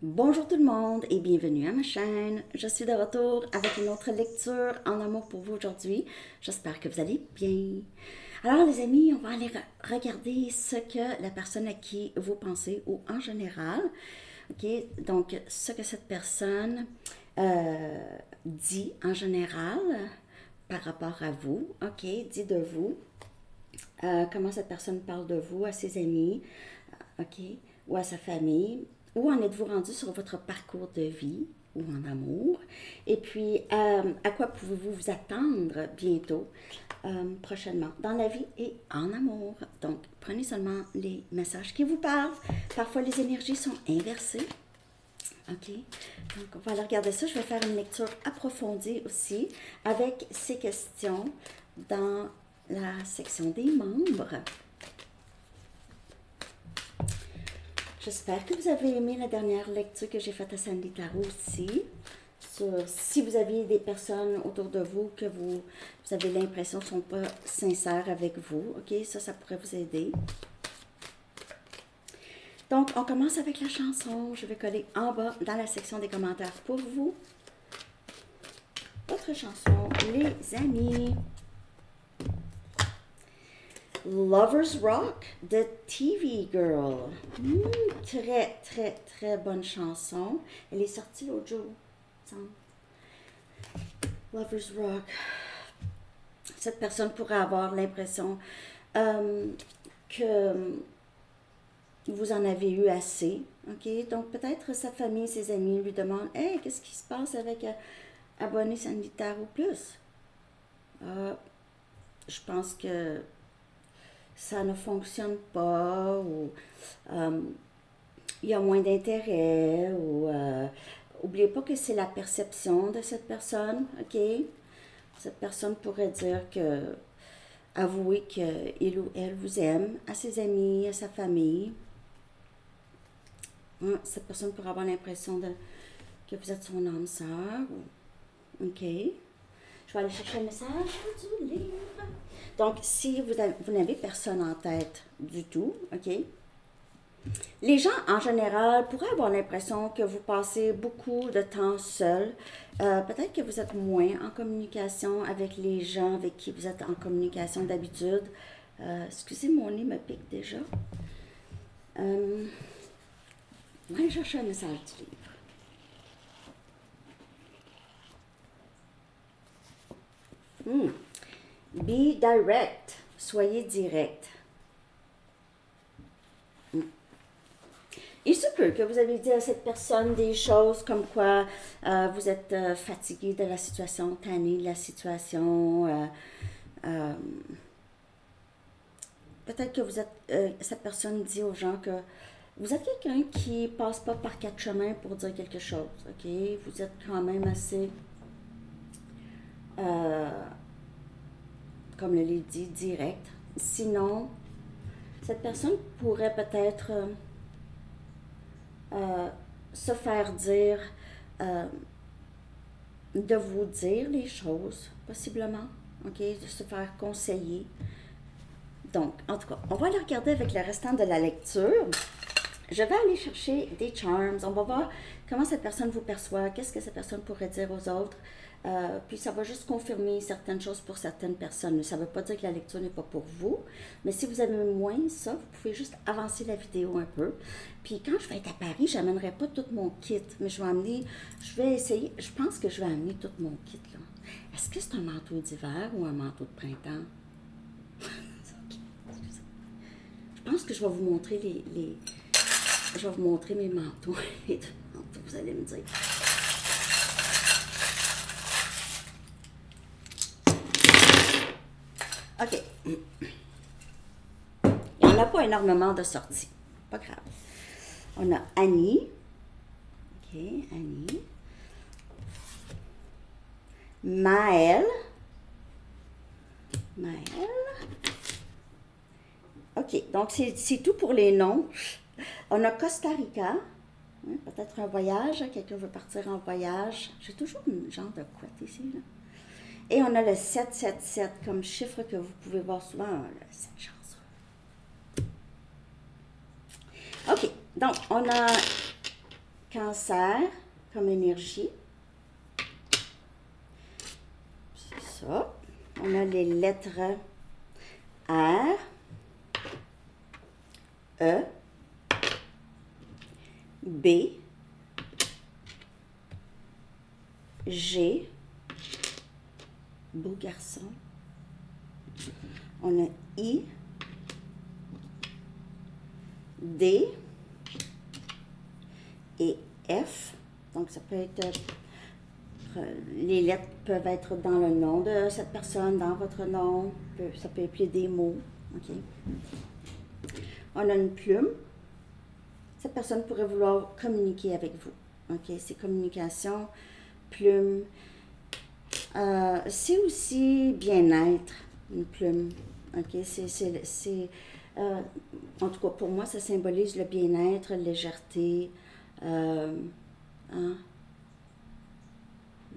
Bonjour tout le monde et bienvenue à ma chaîne. Je suis de retour avec une autre lecture en amour pour vous aujourd'hui. J'espère que vous allez bien. Alors les amis, on va aller regarder ce que la personne à qui vous pensez ou en général. Ok, donc ce que cette personne dit en général par rapport à vous. Ok, dit de vous. Comment cette personne parle de vous à ses amis, ok, ou à sa famille. Où en êtes-vous rendu sur votre parcours de vie ou en amour? Et puis, à quoi pouvez-vous vous attendre bientôt, prochainement, dans la vie et en amour? Donc, prenez seulement les messages qui vous parlent. Parfois, les énergies sont inversées. OK? Donc, on va aller regarder ça. Je vais faire une lecture approfondie aussi avec ces questions dans la section des membres. J'espère que vous avez aimé la dernière lecture que j'ai faite à Sandy Tarot aussi. Sur si vous aviez des personnes autour de vous que vous avez l'impression ne sont pas sincères avec vous. OK, ça pourrait vous aider. Donc, on commence avec la chanson. Je vais coller en bas dans la section des commentaires pour vous. Votre chanson, les amis. Lovers Rock de TV Girl. Très, très, très bonne chanson. Elle est sortie l'autre jour, il me semble. Lovers Rock. Cette personne pourrait avoir l'impression que vous en avez eu assez. OK? Donc, peut-être sa famille, ses amis lui demandent « Hey, qu'est-ce qui se passe avec abonné Sandy Tarot Plus? » Je pense que ça ne fonctionne pas ou il y a moins d'intérêt ou oubliez pas que c'est la perception de cette personne, ok? Cette personne pourrait dire que, avouer qu'il ou elle vous aime, à ses amis, à sa famille. Cette personne pourrait avoir l'impression que vous êtes son âme sœur. Ok. Je vais aller chercher un message du livre. Donc, si vous n'avez personne en tête du tout, ok? Les gens, en général, pourraient avoir l'impression que vous passez beaucoup de temps seul. Peut-être que vous êtes moins en communication avec les gens avec qui vous êtes en communication d'habitude. Excusez, mon nez me pique déjà. On va aller chercher un message du livre. Be direct. Soyez direct. Il se peut que vous avez dit à cette personne des choses comme quoi vous êtes fatigué de la situation, tanné de la situation. Peut-être que vous êtes, cette personne dit aux gens que vous êtes quelqu'un qui passe pas par quatre chemins pour dire quelque chose. Ok, vous êtes quand même assez, comme le livre dit, direct. Sinon, cette personne pourrait peut-être se faire dire, de vous dire les choses, possiblement, ok, de se faire conseiller. Donc, en tout cas, on va aller regarder avec le restant de la lecture. Je vais aller chercher des charms. On va voir comment cette personne vous perçoit, qu'est-ce que cette personne pourrait dire aux autres. Puis ça va juste confirmer certaines choses pour certaines personnes. Ça ne veut pas dire que la lecture n'est pas pour vous, mais si vous avez moins ça, vous pouvez juste avancer la vidéo un peu. Puis quand je vais être à Paris, je n'amènerai pas tout mon kit, mais je vais essayer, je pense que je vais amener tout mon kit là. Est-ce que c'est un manteau d'hiver ou un manteau de printemps? Je pense que je vais vous montrer je vais vous montrer mes manteaux. Vous allez me dire. OK. Il n'y en a pas énormément de sorties. Pas grave. On a Annie. OK, Annie. Maëlle. OK, donc c'est tout pour les noms. On a Costa Rica. Peut-être un voyage. Quelqu'un veut partir en voyage. J'ai toujours une genre de couette ici, là. Et on a le 777 comme chiffre que vous pouvez voir souvent. Le 7 chanceux. OK, donc on a Cancer comme énergie. C'est ça. On a les lettres R, E, B, G, beau garçon. On a I, D et F. Donc, ça peut être, les lettres peuvent être dans le nom de cette personne, dans votre nom. Ça peut appeler des mots. OK. On a une plume. Cette personne pourrait vouloir communiquer avec vous. OK. C'est communication, plume. C'est aussi bien-être, une plume. OK. En tout cas, pour moi, ça symbolise le bien-être, la légèreté.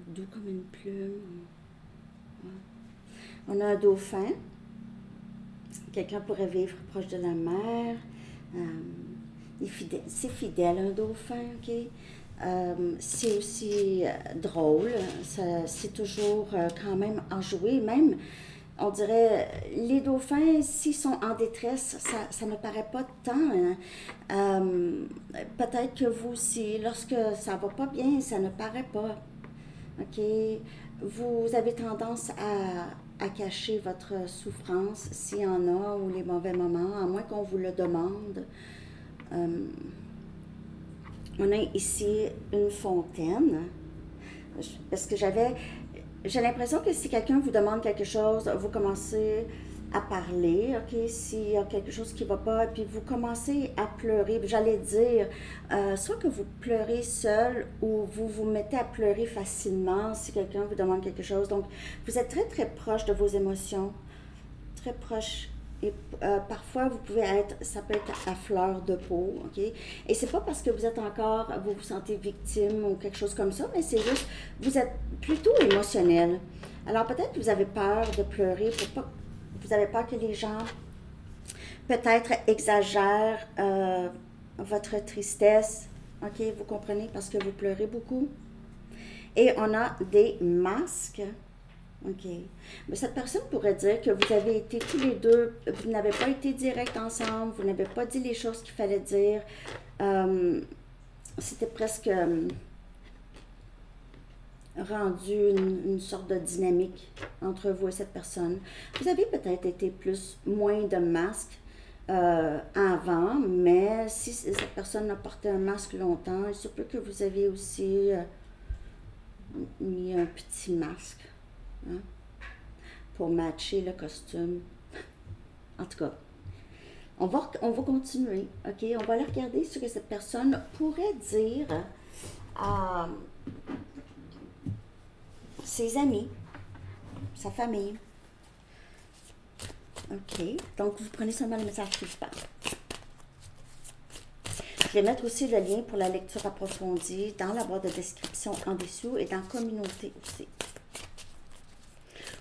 Doux comme une plume. On a un dauphin. Quelqu'un pourrait vivre proche de la mer. C'est fidèle, un dauphin, OK? C'est aussi drôle. C'est toujours quand même enjoué. Même, on dirait, les dauphins, s'ils sont en détresse, ça ne paraît pas tant. Hein. Peut-être que vous aussi, lorsque ça va pas bien, ça ne paraît pas. OK? Vous avez tendance à cacher votre souffrance, s'il y en a, ou les mauvais moments, à moins qu'on vous le demande. On a ici une fontaine, parce que j'ai l'impression que si quelqu'un vous demande quelque chose, vous commencez à parler, OK, s'il y a quelque chose qui ne va pas, et puis vous commencez à pleurer. J'allais dire, soit que vous pleurez seul ou vous vous mettez à pleurer facilement si quelqu'un vous demande quelque chose. Donc, vous êtes très, très proche de vos émotions, très proche. Et parfois, ça peut être à fleur de peau, OK? Et c'est pas parce que vous vous sentez victime ou quelque chose comme ça, mais c'est juste, vous êtes plutôt émotionnel. Alors peut-être que vous avez peur de pleurer, vous avez peur que les gens peut-être exagèrent votre tristesse, OK? Vous comprenez? Parce que vous pleurez beaucoup. Et on a des masques. OK. Mais cette personne pourrait dire que vous avez été tous les deux, vous n'avez pas été direct ensemble, vous n'avez pas dit les choses qu'il fallait dire. C'était presque rendu une sorte de dynamique entre vous et cette personne. Vous avez peut-être été moins de masques avant, mais si cette personne a porté un masque longtemps, il se peut que vous avez aussi mis un petit masque. Hein, pour matcher le costume. En tout cas, on va continuer, OK? On va aller regarder ce que cette personne pourrait dire à ses amis, sa famille. OK? Donc, vous prenez seulement le message principal. Je vais mettre aussi le lien pour la lecture approfondie dans la boîte de description en dessous et dans communauté aussi.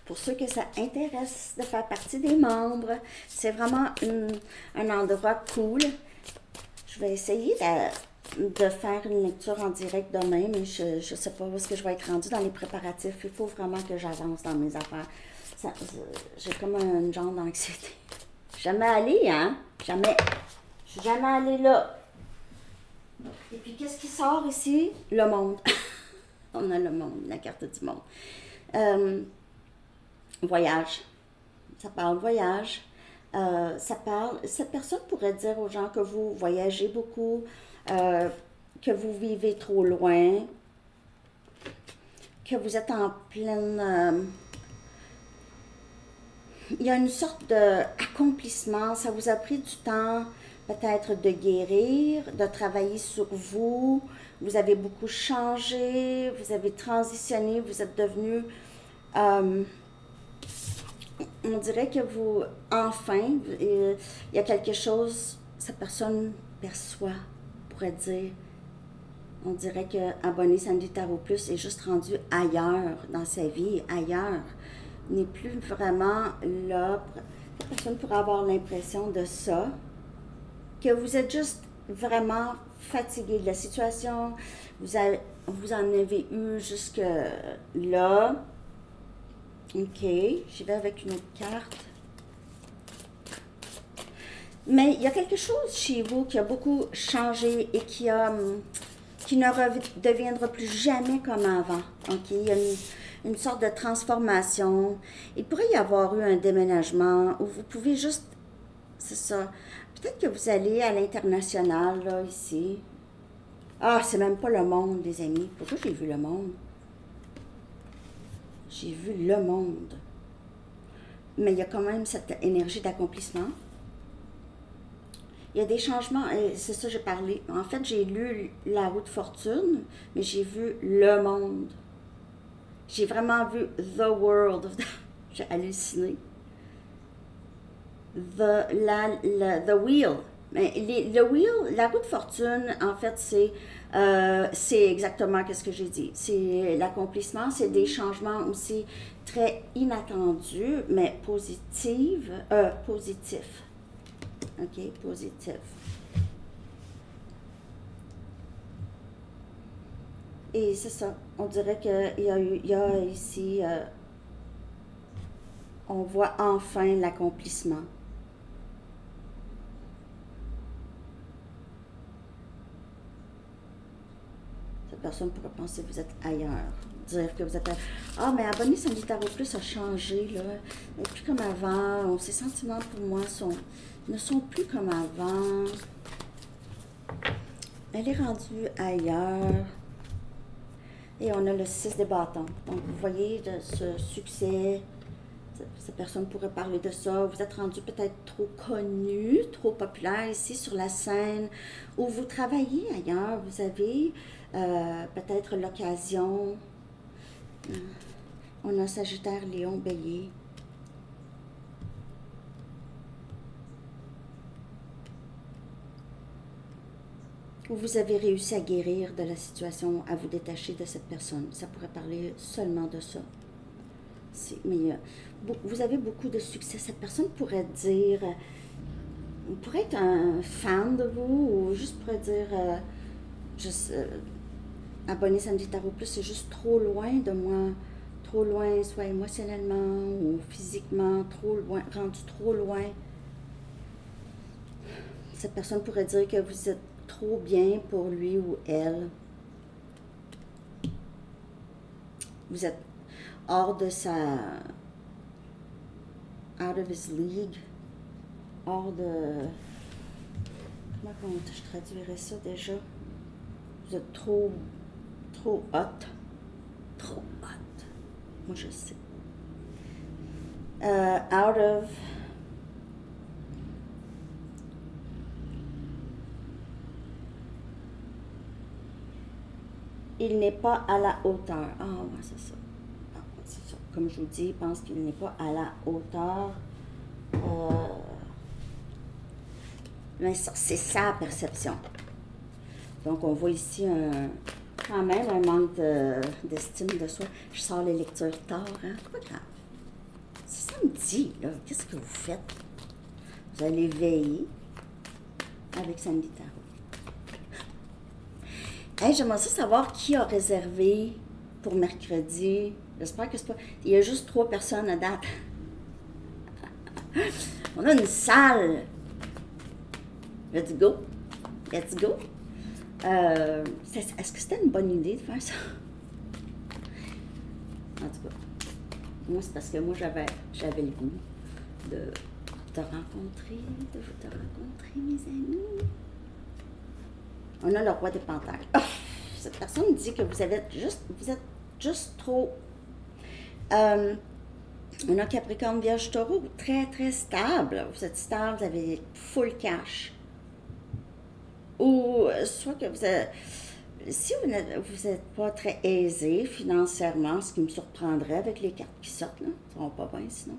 Pour ceux que ça intéresse de faire partie des membres, c'est vraiment un endroit cool. Je vais essayer de faire une lecture en direct demain, mais je ne sais pas où est-ce que je vais être rendue dans les préparatifs. Il faut vraiment que j'avance dans mes affaires. J'ai comme une genre d'anxiété. Jamais allée, hein? Jamais. Je suis jamais allée là. Et puis, qu'est-ce qui sort ici? Le monde. On a le monde, la carte du monde. Voyage. Ça parle voyage. Cette personne pourrait dire aux gens que vous voyagez beaucoup, que vous vivez trop loin, que vous êtes en pleine... il y a une sorte d'accomplissement. Ça vous a pris du temps peut-être de guérir, de travailler sur vous. Vous avez beaucoup changé, vous avez transitionné, vous êtes devenu... on dirait que vous, enfin, il y a quelque chose, cette personne perçoit, pourrait dire. On dirait que abonné Sandy Tarot Plus est juste rendu ailleurs dans sa vie, ailleurs. N'est plus vraiment là. Cette personne pourrait avoir l'impression de ça, que vous êtes juste vraiment fatigué de la situation. Vous en avez eu jusque là. OK, j'y vais avec une autre carte. Mais il y a quelque chose chez vous qui a beaucoup changé et qui ne redeviendra plus jamais comme avant. OK? Il y a une sorte de transformation. Il pourrait y avoir eu un déménagement où vous pouvez juste... C'est ça. Peut-être que vous allez à l'international, là, ici. Ah, c'est même pas le monde, les amis. Pourquoi j'ai vu le monde? J'ai vu le monde. Mais il y a quand même cette énergie d'accomplissement. Il y a des changements, et c'est ça que j'ai parlé. En fait, j'ai lu La roue de fortune, mais j'ai vu le monde. J'ai vraiment vu the world. J'ai halluciné. The wheel. Mais le wheel, la roue de fortune, en fait, c'est exactement ce que j'ai dit. C'est l'accomplissement, c'est des changements aussi très inattendus, mais positifs. OK, positif. Et c'est ça. On dirait qu'il y a ici, on voit enfin l'accomplissement. Cette personne pourrait penser que vous êtes ailleurs. Dire que vous êtes... Ah, mais abonné Sandy Tarot Plus a changé, là. Elle n'est plus comme avant. Ses sentiments, pour moi, ne sont plus comme avant. Elle est rendue ailleurs. Et on a le 6 de bâtons. Donc, vous voyez de ce succès. Cette personne pourrait parler de ça. Vous êtes rendu peut-être trop connu, trop populaire ici sur la scène, ou vous travaillez ailleurs. Vous avez peut-être l'occasion. On a Sagittaire, Lion, Bélier. Ou vous avez réussi à guérir de la situation, à vous détacher de cette personne. Ça pourrait parler seulement de ça. Mais vous avez beaucoup de succès. Cette personne pourrait dire, pourrait être un fan de vous, ou juste pourrait dire, abonné Sandy Tarot Plus, c'est juste trop loin de moi, trop loin, soit émotionnellement ou physiquement, trop loin, rendu trop loin. Cette personne pourrait dire que vous êtes trop bien pour lui ou elle. Vous êtes hors de out of his league, hors de, comment je traduirais ça déjà? Vous êtes trop hot. Trop hot. Moi, je sais. Out of... Il n'est pas à la hauteur. Ah, ouais, c'est ça. Ah, ouais, c'est ça. Comme je vous dis, il pense qu'il n'est pas à la hauteur. Mais c'est sa perception. Donc, on voit ici quand même un manque d'estime de soi. Je sors les lectures tard, hein? Pas grave. C'est samedi, là. Qu'est-ce que vous faites? Vous allez veiller avec Sandy Tarot. Hey, j'aimerais ça savoir qui a réservé pour mercredi. J'espère que c'est pas... Il y a juste 3 personnes à date. On a une salle. Let's go. Let's go. Est-ce que c'était une bonne idée de faire ça? En tout cas, moi, c'est parce que moi, j'avais le goût de te rencontrer, mes amis. On a le roi des panthères. Oh, cette personne dit que vous êtes juste trop... on a Capricorne, Vierge, Taureau, très, très stable. Vous êtes stable, vous avez full cash. Ou soit que vous êtes... Si vous n'êtes pas très aisé financièrement, ce qui me surprendrait avec les cartes qui sortent, là, ça va pas bien sinon.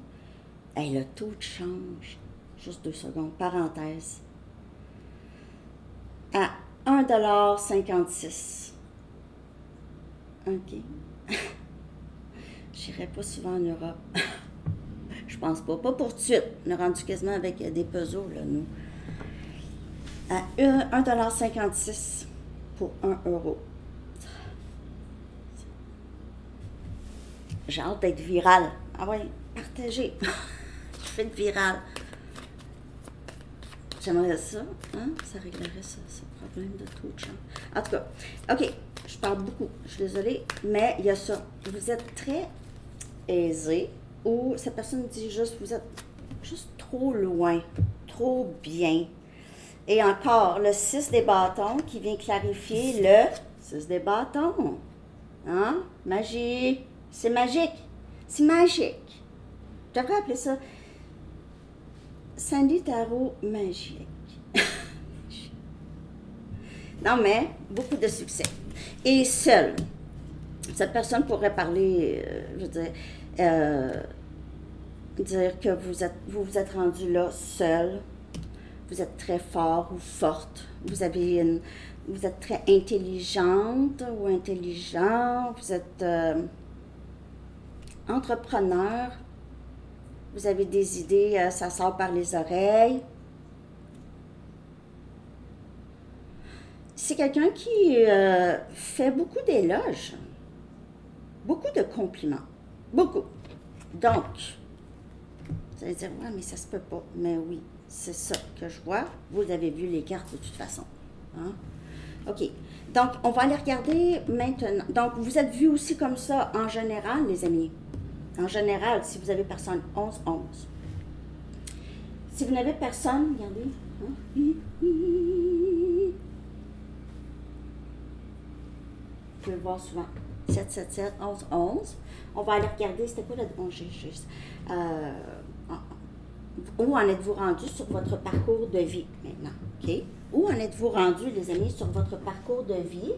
Hey, le taux de change, juste 2 secondes, parenthèse, à 1,56 $. OK. J'irai pas souvent en Europe. Je pense pas. Pas pour tout de suite. On est rendu quasiment avec des pesos, là, nous. à 1,56 $ pour 1 euro. J'ai hâte d'être virale. Ah oui, partagez. Je fais le viral. J'aimerais ça, hein? Ça réglerait ça, ce problème de taux de change. En tout cas, OK, je parle beaucoup, je suis désolée, mais il y a ça. Vous êtes très aisé ou cette personne dit juste, vous êtes juste trop loin, trop bien. Et encore, le 6 des bâtons qui vient clarifier le 6 des bâtons. Hein? Magie. C'est magique. C'est magique. Je devrais appeler ça Sandy Tarot magique. Non, mais beaucoup de succès. Et seule. Cette personne pourrait parler, je veux dire que vous vous êtes rendu là seul. Vous êtes très fort ou forte. Vous êtes très intelligente ou intelligent. Vous êtes entrepreneur. Vous avez des idées, ça sort par les oreilles. C'est quelqu'un qui fait beaucoup d'éloges, beaucoup de compliments, beaucoup. Donc, vous allez dire, ouais, mais ça se peut pas. Mais oui, c'est ça que je vois. Vous avez vu les cartes de toute façon. Hein? OK. Donc, on va aller regarder maintenant. Donc, vous êtes vu aussi comme ça en général, les amis. En général, si vous avez personne, 11, 11. Si vous n'avez personne, regardez. Hein? Vous pouvez le voir souvent. 7, 7, 7, 11, 11. On va aller regarder, c'était quoi le... Bon, où en êtes-vous rendu sur votre parcours de vie maintenant? OK? Où en êtes-vous rendu, les amis, sur votre parcours de vie?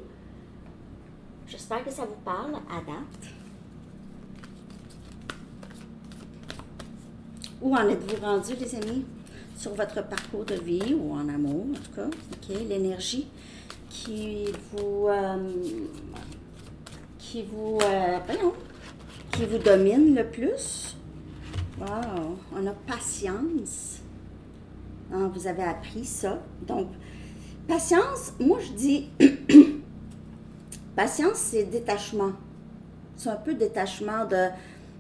J'espère que ça vous parle à date. Où en êtes-vous rendu, les amis, sur votre parcours de vie ou en amour, en tout cas? OK? L'énergie qui vous domine le plus. Wow! On a patience. Hein, vous avez appris ça. Donc, patience, moi je dis, patience, c'est détachement. C'est un peu détachement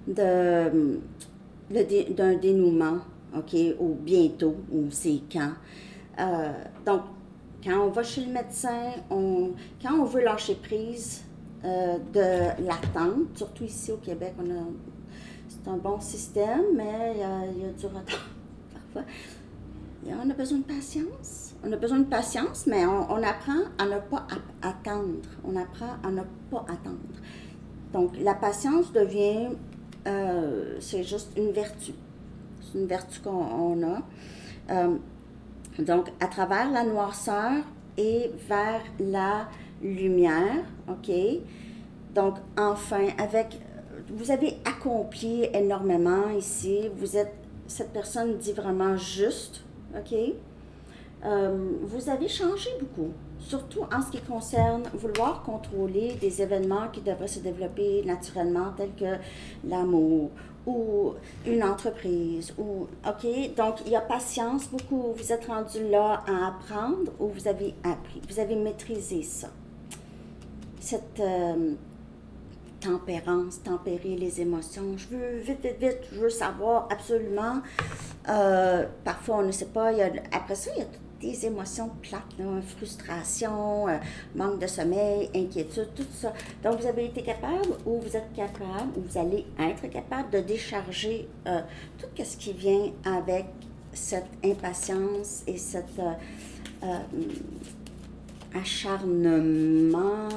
d'un dénouement, OK, ou bientôt, ou c'est quand. Donc, quand on va chez le médecin, quand on veut lâcher prise de l'attente, surtout ici au Québec, c'est un bon système, mais il y a du retard parfois. On a besoin de patience. On a besoin de patience, mais on apprend à ne pas attendre. On apprend à ne pas attendre. Donc, la patience devient... c'est juste une vertu. C'est une vertu qu'on a. Donc, à travers la noirceur et vers la lumière, OK? Donc, enfin, vous avez accompli énormément ici. Cette personne dit vraiment juste, OK? Vous avez changé beaucoup, surtout en ce qui concerne vouloir contrôler des événements qui devraient se développer naturellement, tels que l'amour ou une entreprise. OK? Donc, il y a patience beaucoup. Vous êtes rendu là à apprendre ou vous avez appris. Vous avez maîtrisé ça. Cette tempérance, tempérer les émotions. Je veux vite, vite, vite, je veux savoir absolument. Parfois, on ne sait pas. Après ça, il y a des émotions plates, là, frustration, manque de sommeil, inquiétude, tout ça. Donc, vous avez été capable ou vous êtes capable ou vous allez être capable de décharger tout ce qui vient avec cette impatience et cet acharnement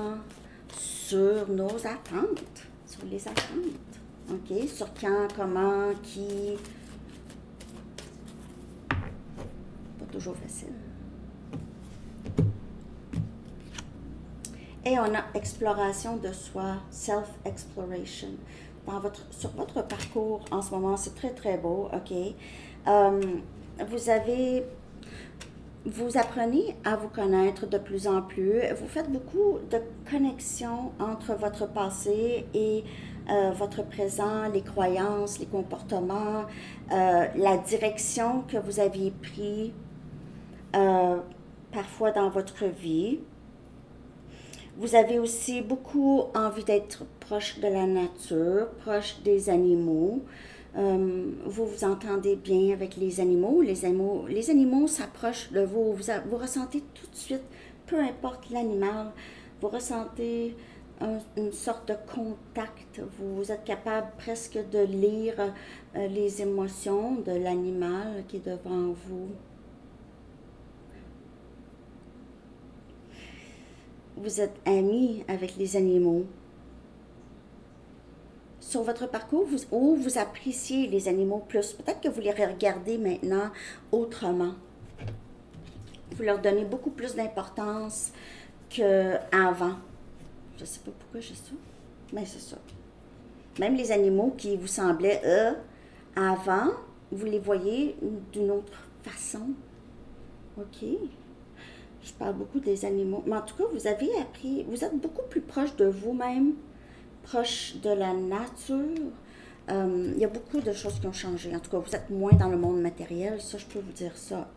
sur nos attentes, sur les attentes, OK? Sur quand, comment, qui... toujours facile. Et on a exploration de soi, self-exploration. Sur votre parcours en ce moment, c'est très, très beau, OK? Vous apprenez à vous connaître de plus en plus. Vous faites beaucoup de connexions entre votre passé et votre présent, les croyances, les comportements, la direction que vous aviez prise parfois dans votre vie. Vous avez aussi beaucoup envie d'être proche de la nature, proche des animaux. Vous vous entendez bien avec les animaux. Les animaux s'approchent de vous. Vous ressentez tout de suite, peu importe l'animal, vous ressentez une sorte de contact. Vous êtes capable presque de lire les émotions de l'animal qui est devant vous. Vous êtes amis avec les animaux. Sur votre parcours, vous appréciez les animaux plus. Peut-être que vous les regardez maintenant autrement. Vous leur donnez beaucoup plus d'importance qu'avant. Je ne sais pas pourquoi j'ai ça, mais c'est ça. Même les animaux qui vous semblaient, avant, vous les voyez d'une autre façon. OK? Je parle beaucoup des animaux. Mais en tout cas, vous avez appris, vous êtes beaucoup plus proche de vous-même, proche de la nature. Il y a beaucoup de choses qui ont changé. En tout cas, vous êtes moins dans le monde matériel. Ça, je peux vous dire ça.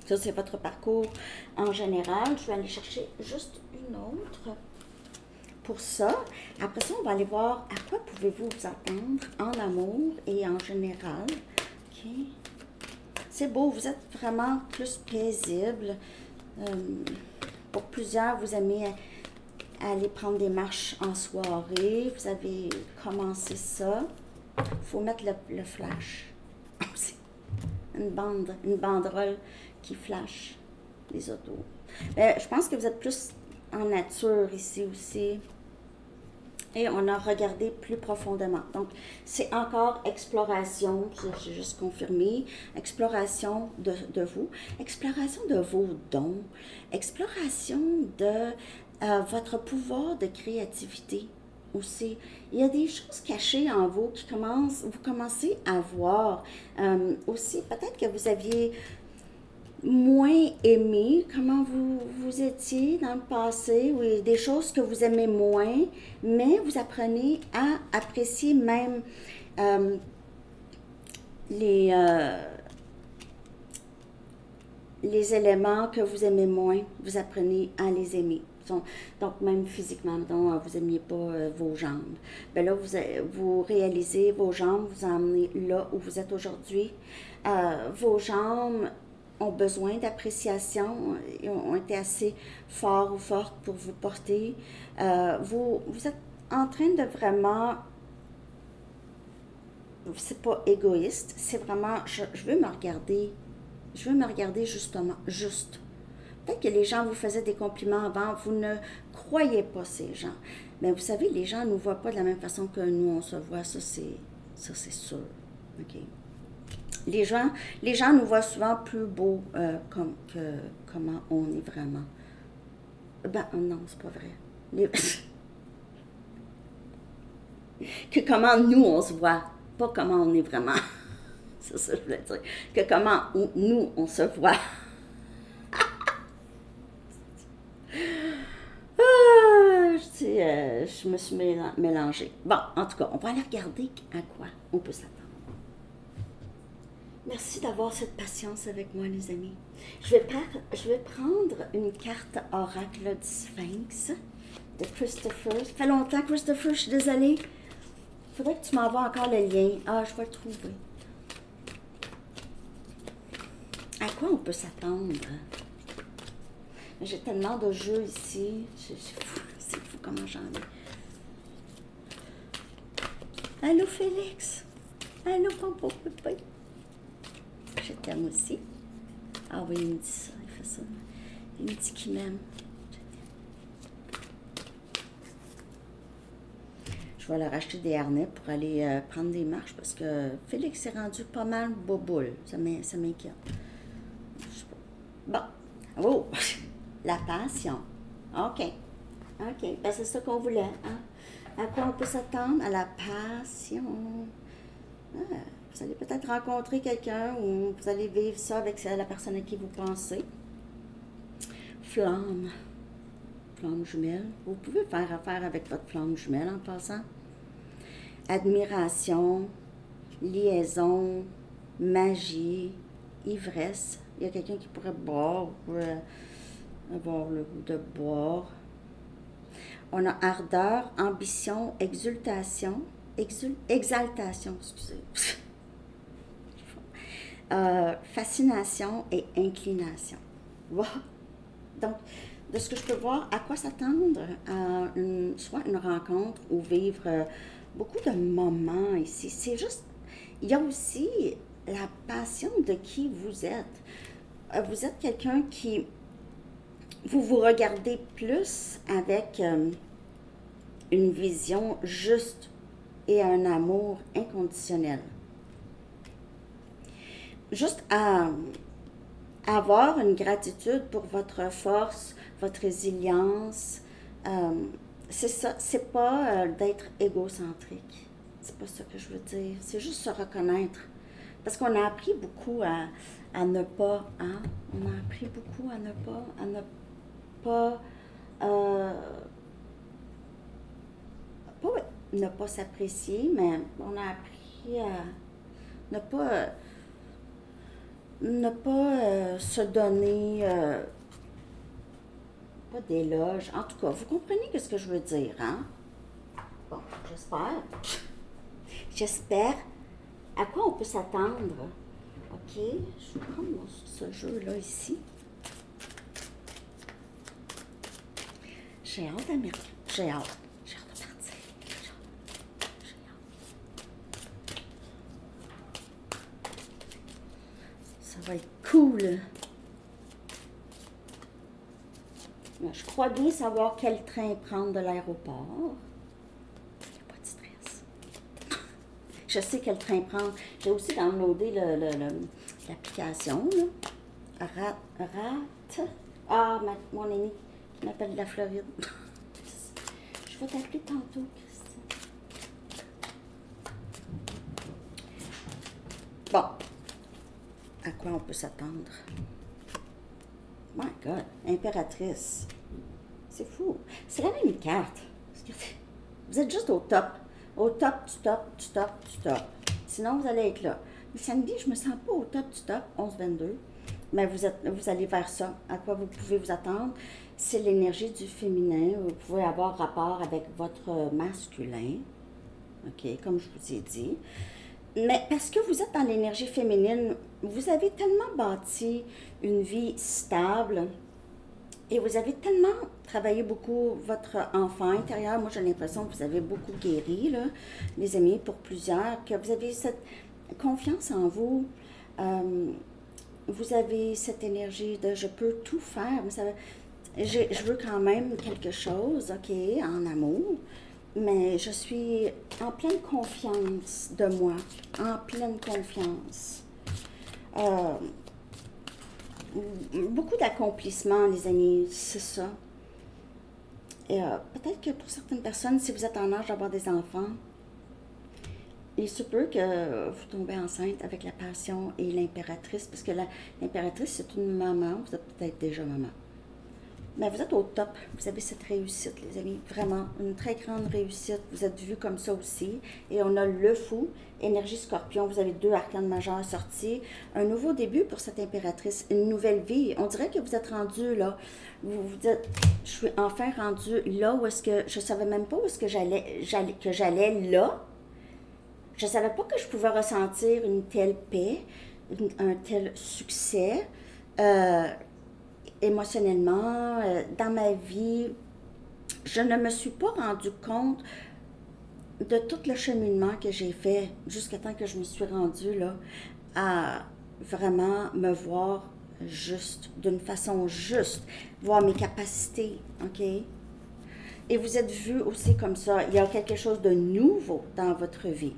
Ça, c'est votre parcours en général. Je vais aller chercher juste une autre pour ça. Après ça, on va aller voir à quoi pouvez-vous vous attendre en amour et en général. OK. C'est beau, vous êtes vraiment plus paisible. Pour plusieurs, vous aimez aller prendre des marches en soirée. Vous avez commencé ça. Il faut mettre le flash aussi. Une banderole qui flash les autos. Je pense que vous êtes plus en nature ici aussi. Et on a regardé plus profondément. Donc, c'est encore exploration, j'ai juste confirmé, exploration de vous, exploration de vos dons, exploration de votre pouvoir de créativité aussi. Il y a des choses cachées en vous vous commencez à voir. Aussi, peut-être que vous aviez moins aimé, comment vous étiez dans le passé, oui, des choses que vous aimez moins, mais vous apprenez à apprécier même les éléments que vous aimez moins, vous apprenez à les aimer. Donc, même physiquement, donc, vous n'aimiez pas vos jambes. Bien là, vous réalisez vos jambes, vous emmenez là où vous êtes aujourd'hui. Vos jambes ont besoin d'appréciation, ont été assez forts ou fortes pour vous porter. Vous êtes en train de vraiment, c'est pas égoïste, c'est vraiment, je veux me regarder justement, juste. Peut-être que les gens vous faisaient des compliments avant, vous ne croyez pas ces gens. Mais vous savez, les gens ne nous voient pas de la même façon que nous, on se voit, ça c'est sûr. OK? Les gens nous voient souvent plus beaux comment on est vraiment. Ben non, c'est pas vrai. Que comment nous on se voit, pas comment on est vraiment. C'est ça que je voulais dire. Que comment nous on se voit. Je me suis mélangée. Bon, en tout cas, on va aller regarder à quoi on peut s'attendre. Merci d'avoir cette patience avec moi, les amis. Je vais prendre une carte oracle du Sphinx de Christopher. Ça fait longtemps, Christopher, je suis désolée. Il faudrait que tu m'envoies encore le lien. Ah, je vais le trouver. À quoi on peut s'attendre? J'ai tellement de jeux ici. C'est fou comment j'en ai. Allô, Félix. Allô, Pampo Pépé. Je t'aime aussi. Ah oui, il me dit ça, il fait ça. Il me dit qu'il m'aime. Je vais leur acheter des harnais pour aller prendre des marches parce que Félix est rendu pas mal boboule. Ça m'inquiète. Bon. Oh! La passion. OK. OK. Ben, c'est ça qu'on voulait. Hein? À quoi on peut s'attendre? À la passion. Ah. Vous allez peut-être rencontrer quelqu'un ou vous allez vivre ça avec la personne à qui vous pensez. Flamme. Flamme jumelle. Vous pouvez faire affaire avec votre flamme jumelle en passant. Admiration, liaison, magie, ivresse. Il y a quelqu'un qui pourrait boire ou avoir le goût de boire. On a ardeur, ambition, exaltation, excusez. Fascination et inclination. Wow. Donc, de ce que je peux voir, à quoi s'attendre? Soit une rencontre ou vivre beaucoup de moments ici. C'est juste, il y a aussi la passion de qui vous êtes. Vous êtes quelqu'un qui, vous vous regardez plus avec une vision juste et un amour inconditionnel. Juste à avoir une gratitude pour votre force, votre résilience. C'est ça, c'est pas d'être égocentrique. C'est pas ça que je veux dire. C'est juste se reconnaître. Parce qu'on a appris beaucoup à ne pas, hein? On a appris beaucoup à ne pas, pas ne pas s'apprécier, mais on a appris à ne pas se donner, pas d'éloge. En tout cas, vous comprenez ce que je veux dire, hein? Bon, j'espère. J'espère. À quoi on peut s'attendre? OK, je vais prendre ce jeu-là ici. J'ai hâte d'Amérique. J'ai hâte. J'ai hâte de partir. J'ai hâte. Ça va être cool. Je crois bien savoir quel train prendre de l'aéroport. Il n'y a pas de stress. Je sais quel train prendre. J'ai aussi downloadé l'application. Rat. Ah, mon ami qui m'appelle de la Floride. Je vais t'appeler tantôt, Christine. Bon. À quoi on peut s'attendre? My God, impératrice. C'est fou. C'est la même carte. Vous êtes juste au top. Au top, du top, du top, du top. Sinon, vous allez être là. Mais samedi, je me sens pas au top du top, 11-22. Mais vous allez vers ça. À quoi vous pouvez vous attendre? C'est l'énergie du féminin. Vous pouvez avoir rapport avec votre masculin. OK, comme je vous ai dit. Mais parce que vous êtes dans l'énergie féminine, vous avez tellement bâti une vie stable et vous avez tellement travaillé beaucoup votre enfant intérieur. Moi, j'ai l'impression que vous avez beaucoup guéri, là, les amis, pour plusieurs, que vous avez cette confiance en vous. Vous avez cette énergie de je peux tout faire. Mais je veux quand même quelque chose, OK, en amour. Mais je suis en pleine confiance de moi, en pleine confiance. Beaucoup d'accomplissements, les amis, c'est ça. Et peut-être que pour certaines personnes, si vous êtes en âge d'avoir des enfants, il se peut que vous tombez enceinte avec la passion et l'impératrice, parce que l'impératrice, c'est une maman, vous êtes peut-être déjà maman. Mais vous êtes au top, vous avez cette réussite, les amis, vraiment, une très grande réussite, vous êtes vus comme ça aussi. Et on a le fou, énergie scorpion, vous avez 2 arcanes majeures sortis, un nouveau début pour cette impératrice, une nouvelle vie. On dirait que vous êtes rendu là, vous dites, je suis enfin rendu là où est-ce que, je savais même pas où est-ce que j'allais là. Je savais pas que je pouvais ressentir une telle paix, un tel succès. Émotionnellement, dans ma vie, je ne me suis pas rendu compte de tout le cheminement que j'ai fait jusqu'à temps que je me suis rendue là, à vraiment me voir juste, d'une façon juste, voir mes capacités, OK? Et vous êtes vus aussi comme ça. Il y a quelque chose de nouveau dans votre vie,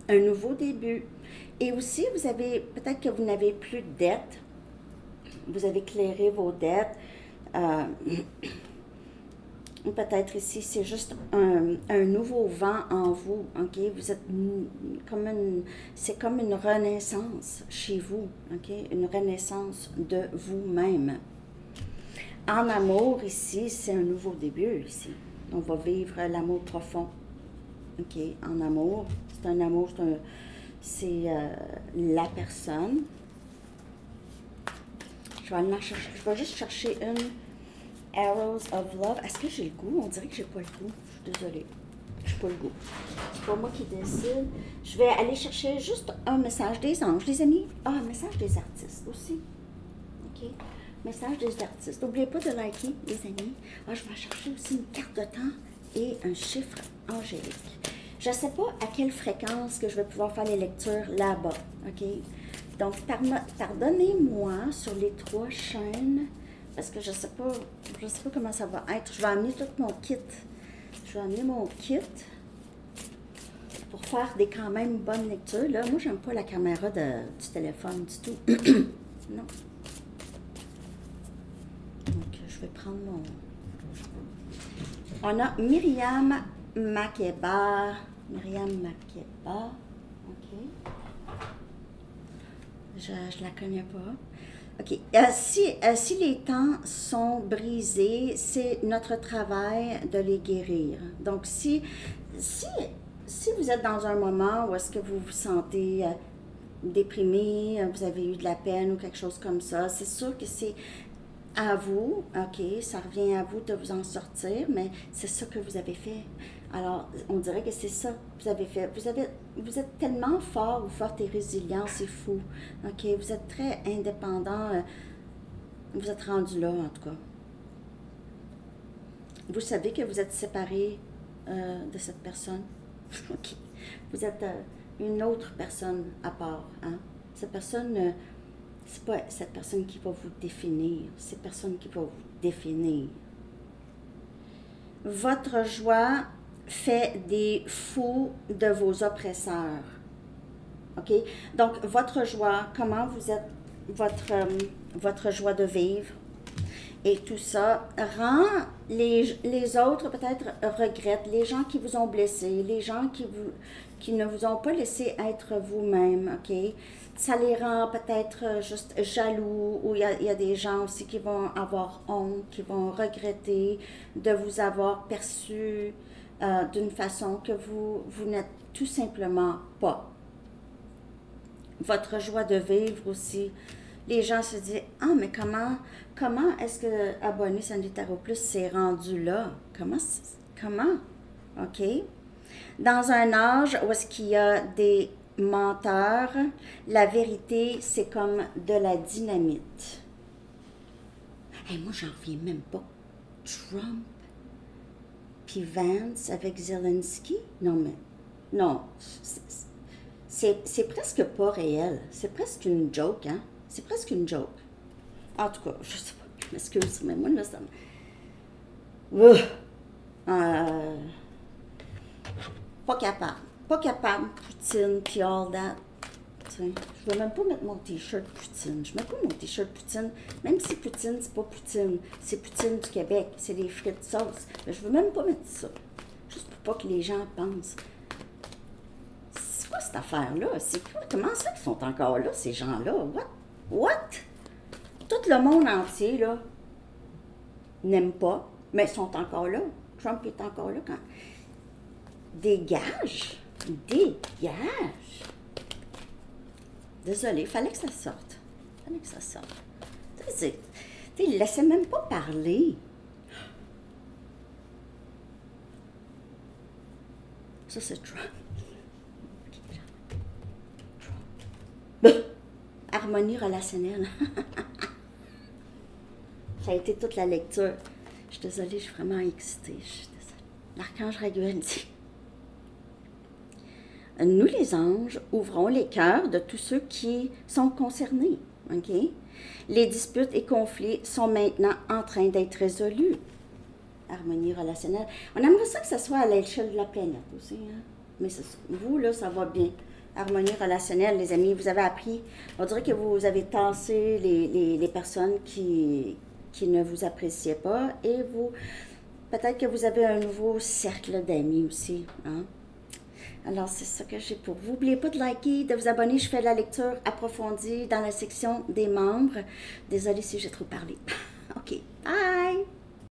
un nouveau début. Et aussi, vous avez, peut-être que vous n'avez plus de dettes. Vous avez clairé vos dettes. Peut-être ici, c'est juste un nouveau vent en vous. OK? Vous êtes c'est comme une renaissance chez vous. OK? Une renaissance de vous-même. En amour, ici, c'est un nouveau début. Ici. On va vivre l'amour profond. OK? En amour, c'est un amour, c'est la personne. Je vais aller en chercher. Je vais juste chercher une Arrows of Love. Est-ce que j'ai le goût? On dirait que j'ai pas le goût. Je suis désolée. Je n'ai pas le goût. C'est pas moi qui décide. Je vais aller chercher juste un message des anges, les amis. Ah, un message des artistes aussi. OK? Message des artistes. N'oubliez pas de liker, les amis. Ah, je vais chercher aussi une carte de temps et un chiffre angélique. Je ne sais pas à quelle fréquence que je vais pouvoir faire les lectures là-bas. OK? Donc, pardonnez-moi sur les 3 chaînes, parce que je ne sais pas comment ça va être. Je vais amener tout mon kit. Je vais amener mon kit pour faire des quand même bonnes lectures. Là, moi, j'aime pas la caméra du téléphone du tout. Non. Donc, je vais prendre mon... On a Myriam Makeba. Myriam Makeba. OK. Je la connais pas. OK. Si les temps sont brisés, c'est notre travail de les guérir. Donc, si vous êtes dans un moment où est-ce que vous vous sentez déprimé, vous avez eu de la peine ou quelque chose comme ça, c'est sûr que c'est à vous, OK, ça revient à vous de vous en sortir, mais c'est ça que vous avez fait. Alors, on dirait que c'est ça que vous avez fait. Vous êtes tellement fort ou forte et résilient, c'est fou. OK, vous êtes très indépendant. Vous êtes rendu là, en tout cas. Vous savez que vous êtes séparé de cette personne. OK. Vous êtes une autre personne à part. Hein? Cette personne, c'est pas cette personne qui va vous définir. C'est personne qui va vous définir. Votre joie fait des fous de vos oppresseurs. OK? Donc, votre joie, comment vous êtes, votre joie de vivre et tout ça, rend les autres peut-être regrettent, les gens qui vous ont blessé, les gens qui ne vous ont pas laissé être vous-même, OK? Ça les rend peut-être juste jaloux, ou il y a des gens aussi qui vont avoir honte, qui vont regretter de vous avoir perçu d'une façon que vous n'êtes tout simplement pas. Votre joie de vivre aussi. Les gens se disent « Ah, mais comment est-ce que Abonné Sandy Tarot Plus s'est rendu là? Comment? OK? Dans un âge où est-ce qu'il y a des menteurs, la vérité, c'est comme de la dynamite. » Hey, moi, j'en reviens même pas. Trump puis Vance avec Zelensky? Non, mais... Non, c'est presque pas réel. C'est presque une joke, hein? C'est presque une joke. En tout cas, je sais pas, je m'excuse, mais moi, là, ça me... Pas capable, Poutine, puis all that. T'sais, je veux même pas mettre mon t-shirt Poutine. Je mets pas mon t-shirt Poutine, même si Poutine, c'est pas Poutine. C'est Poutine du Québec, c'est des frites sauce. Mais je veux même pas mettre ça. Juste pour pas que les gens pensent. C'est quoi cette affaire-là? C'est quoi? Comment ça qu'ils sont encore là, ces gens-là? What? Tout le monde entier, là, n'aime pas, mais ils sont encore là. Trump est encore là quand... Dégage! Désolée, fallait que ça sorte. Tu laissez même pas parler. Ça, c'est Trump. Harmonie relationnelle. Ça a été toute la lecture. Je suis désolée, je suis vraiment excitée. L'archange Raguel dit: nous, les anges, ouvrons les cœurs de tous ceux qui sont concernés. OK? Les disputes et conflits sont maintenant en train d'être résolus. Harmonie relationnelle. On aimerait ça que ce soit à l'échelle de la planète aussi. Hein? Mais vous, là, ça va bien. Harmonie relationnelle, les amis, vous avez appris. On dirait que vous avez tassé les personnes qui ne vous appréciaient pas. Et peut-être que vous avez un nouveau cercle d'amis aussi. Hein? Alors, c'est ça que j'ai pour vous. N'oubliez pas de liker, de vous abonner. Je fais la lecture approfondie dans la section des membres. Désolée si j'ai trop parlé. OK. Bye!